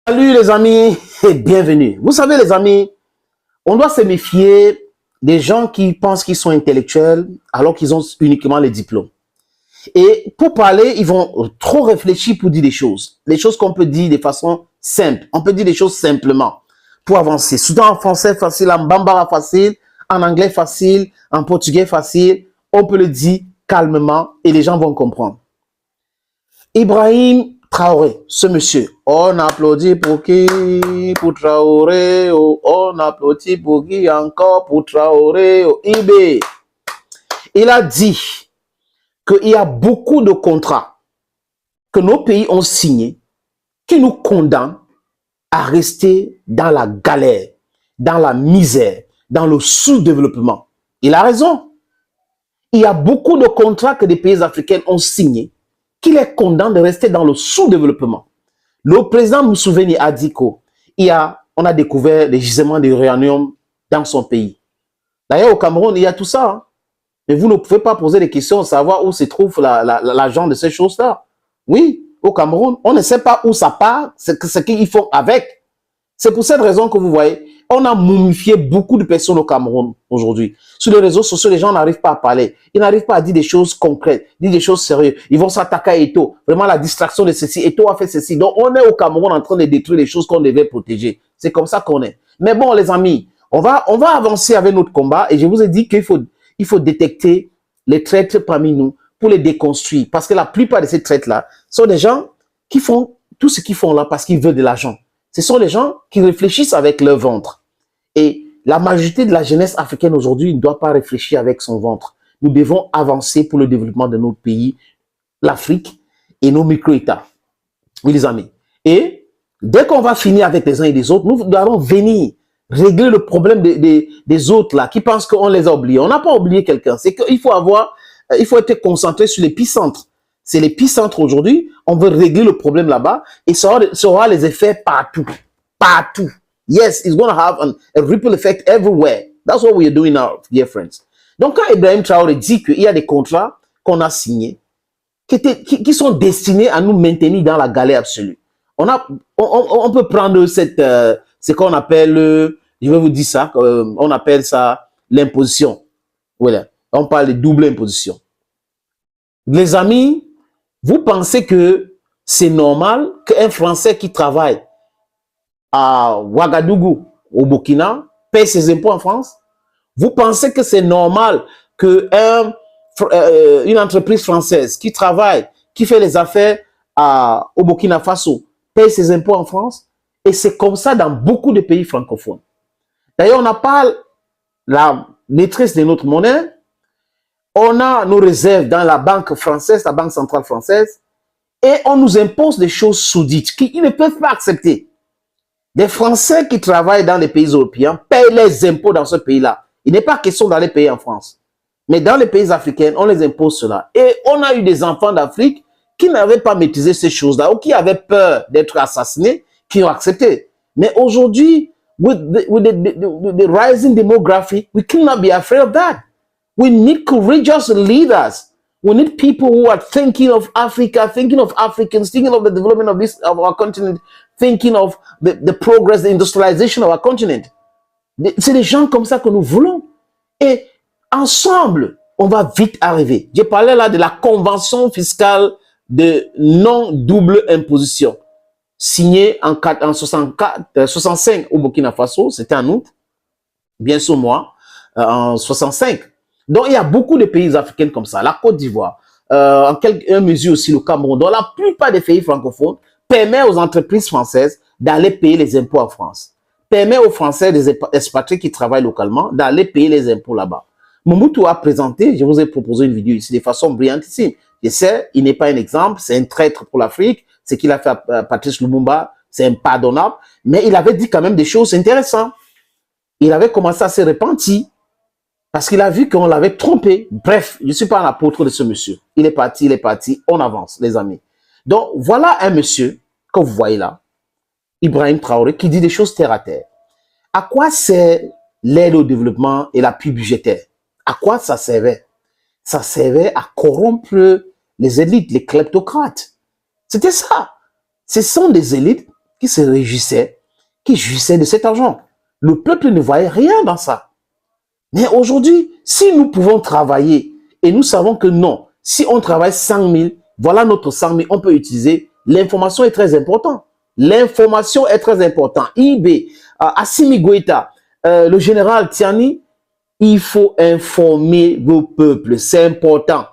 Salut les amis et bienvenue. Vous savez les amis, on doit se méfier des gens qui pensent qu'ils sont intellectuels alors qu'ils ont uniquement les diplômes. Et pour parler, ils vont trop réfléchir pour dire des choses qu'on peut dire de façon simple. On peut dire des choses simplement pour avancer. Souvent en français facile, en bambara facile, en anglais facile, en portugais facile. On peut le dire calmement et les gens vont comprendre. Ibrahim Traoré, ce monsieur, on applaudit pour qui? Pour Traoré, oh, on applaudit pour qui encore? Pour Traoré, oh, IB. Il a dit qu'il y a beaucoup de contrats que nos pays ont signés qui nous condamnent à rester dans la galère, dans la misère, dans le sous-développement. Il a raison. Il y a beaucoup de contrats que des pays africains ont signés qui les condamnent de rester dans le sous-développement. Le président Museveni a dit qu'on a découvert les gisements d'uranium dans son pays. D'ailleurs, au Cameroun, il y a tout ça. Hein. Mais vous ne pouvez pas poser des questions, savoir où se trouve l'argent de ces choses-là. Oui, au Cameroun, on ne sait pas où ça part, ce qu'ils font avec. C'est pour cette raison que vous voyez, on a momifié beaucoup de personnes au Cameroun aujourd'hui. Sur les réseaux sociaux, les gens n'arrivent pas à parler. Ils n'arrivent pas à dire des choses concrètes, dire des choses sérieuses. Ils vont s'attaquer à Eto'o. Vraiment la distraction de ceci. Eto'o a fait ceci. Donc on est au Cameroun en train de détruire les choses qu'on devait protéger. C'est comme ça qu'on est. Mais bon, les amis, on va avancer avec notre combat. Et je vous ai dit qu'il faut détecter les traîtres parmi nous pour les déconstruire. Parce que la plupart de ces traîtres-là sont des gens qui font tout ce qu'ils font là parce qu'ils veulent de l'argent. Ce sont les gens qui réfléchissent avec leur ventre. Et la majorité de la jeunesse africaine aujourd'hui ne doit pas réfléchir avec son ventre. Nous devons avancer pour le développement de notre pays, l'Afrique et nos micro-États. Oui, les amis. Et dès qu'on va finir avec les uns et les autres, nous allons venir régler le problème des autres là, qui pensent qu'on les a oubliés. On n'a pas oublié quelqu'un. C'est qu'il faut être concentré sur l'épicentre. C'est l'épicentre aujourd'hui. On veut régler le problème là-bas et ça aura les effets partout. Partout. Yes, it's going to have a ripple effect everywhere. That's what we are doing now, dear friends. Donc, quand Ibrahim Traoré dit qu'il y a des contrats qu'on a signés qui sont destinés à nous maintenir dans la galère absolue, on peut prendre ce qu'on appelle, je vais vous dire ça, on appelle ça l'imposition. Voilà. On parle de double imposition. Les amis, vous pensez que c'est normal qu'un Français qui travaille à Ouagadougou, au Burkina, paye ses impôts en France? Vous pensez que c'est normal qu'une entreprise française qui travaille, qui fait les affaires au Burkina Faso, paye ses impôts en France? Et c'est comme ça dans beaucoup de pays francophones. D'ailleurs, on n'a pas la maîtrise de notre monnaie. On a nos réserves dans la banque française, la banque centrale française, et on nous impose des choses sous-dites qu'ils ne peuvent pas accepter. Des Français qui travaillent dans les pays européens payent les impôts dans ce pays-là. Il n'est pas question d'aller payer en France. Mais dans les pays africains, on les impose cela. Et on a eu des enfants d'Afrique qui n'avaient pas maîtrisé ces choses-là ou qui avaient peur d'être assassinés, qui ont accepté. Mais aujourd'hui, with the rising demography, we cannot be afraid of that. We need courageous leaders. We need people who are thinking of Africa, thinking of Africans, thinking of the development of our continent, thinking of the progress, the industrialization of our continent. C'est des gens comme ça que nous voulons. Et ensemble, on va vite arriver. J'ai parlé là de la convention fiscale de non-double imposition, signée en 65 au Burkina Faso, c'était en août, bien sûr moi, en 65. Donc, il y a beaucoup de pays africains comme ça. La Côte d'Ivoire, en quelque mesure aussi le Cameroun. Donc, la plupart des pays francophones permettent aux entreprises françaises d'aller payer les impôts en France. Permet aux Français, des expatriés qui travaillent localement, d'aller payer les impôts là-bas. Mobutu a présenté, je vous ai proposé une vidéo ici de façon brillantissime. Je sais, il n'est pas un exemple, c'est un traître pour l'Afrique. Ce qu'il a fait à Patrice Lumumba, c'est impardonnable. Mais il avait dit quand même des choses intéressantes. Il avait commencé à se repentir. Parce qu'il a vu qu'on l'avait trompé. Bref, je ne suis pas un apôtre de ce monsieur. Il est parti, on avance, les amis. Donc, voilà un monsieur que vous voyez là, Ibrahim Traoré, qui dit des choses terre à terre. À quoi sert l'aide au développement et l'appui budgétaire? À quoi ça servait? Ça servait à corrompre les élites, les kleptocrates. C'était ça. Ce sont des élites qui se réjouissaient, qui jouissaient de cet argent. Le peuple ne voyait rien dans ça. Mais aujourd'hui, si nous pouvons travailler et nous savons que non, si on travaille 100 000, voilà notre 100 000, on peut utiliser. L'information est très importante. L'information est très importante. IB, Assimi Goïta, le général Tiani, il faut informer vos peuples. C'est important.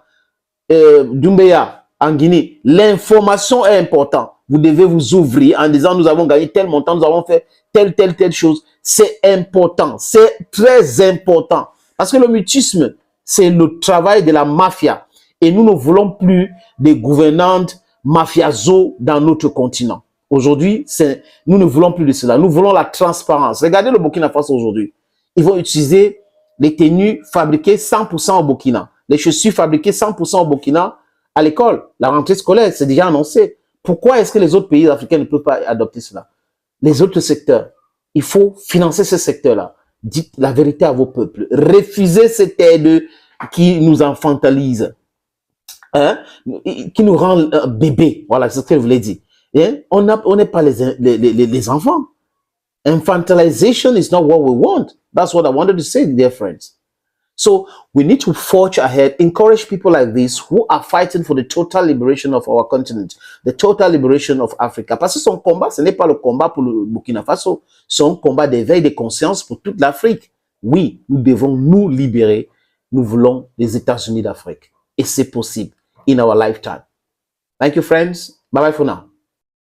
Doumbéya, en Guinée, l'information est importante. Vous devez vous ouvrir en disant nous avons gagné tel montant, nous avons fait telle chose. C'est important, c'est très important. Parce que le mutisme, c'est le travail de la mafia. Et nous ne voulons plus des gouvernantes mafiazo dans notre continent. Aujourd'hui, nous ne voulons plus de cela. Nous voulons la transparence. Regardez le Burkina Faso aujourd'hui. Ils vont utiliser les tenues fabriquées 100% au Burkina. Les chaussures fabriquées 100% au Burkina à l'école. La rentrée scolaire, c'est déjà annoncé. Pourquoi est-ce que les autres pays africains ne peuvent pas adopter cela? Les autres secteurs, il faut financer ces secteurs-là. Dites la vérité à vos peuples. Refusez cette aide qui nous infantilise, hein, qui nous rend bébés. Voilà, c'est ce que je voulais dire. Hein? On n'est pas les enfants. Infantilization is not what we want. That's what I wanted to say, dear friends. So we need to forge ahead, encourage people like this who are fighting for the total liberation of our continent, the total liberation of Africa. Parce que son combat, ce n'est pas le combat pour le Burkina Faso, c'est un combat d'éveil de conscience pour toute l'Afrique. Oui, nous devons nous libérer. Nous voulons les États-Unis d'Afrique. Et c'est possible in our lifetime. Thank you, friends. Bye bye for now.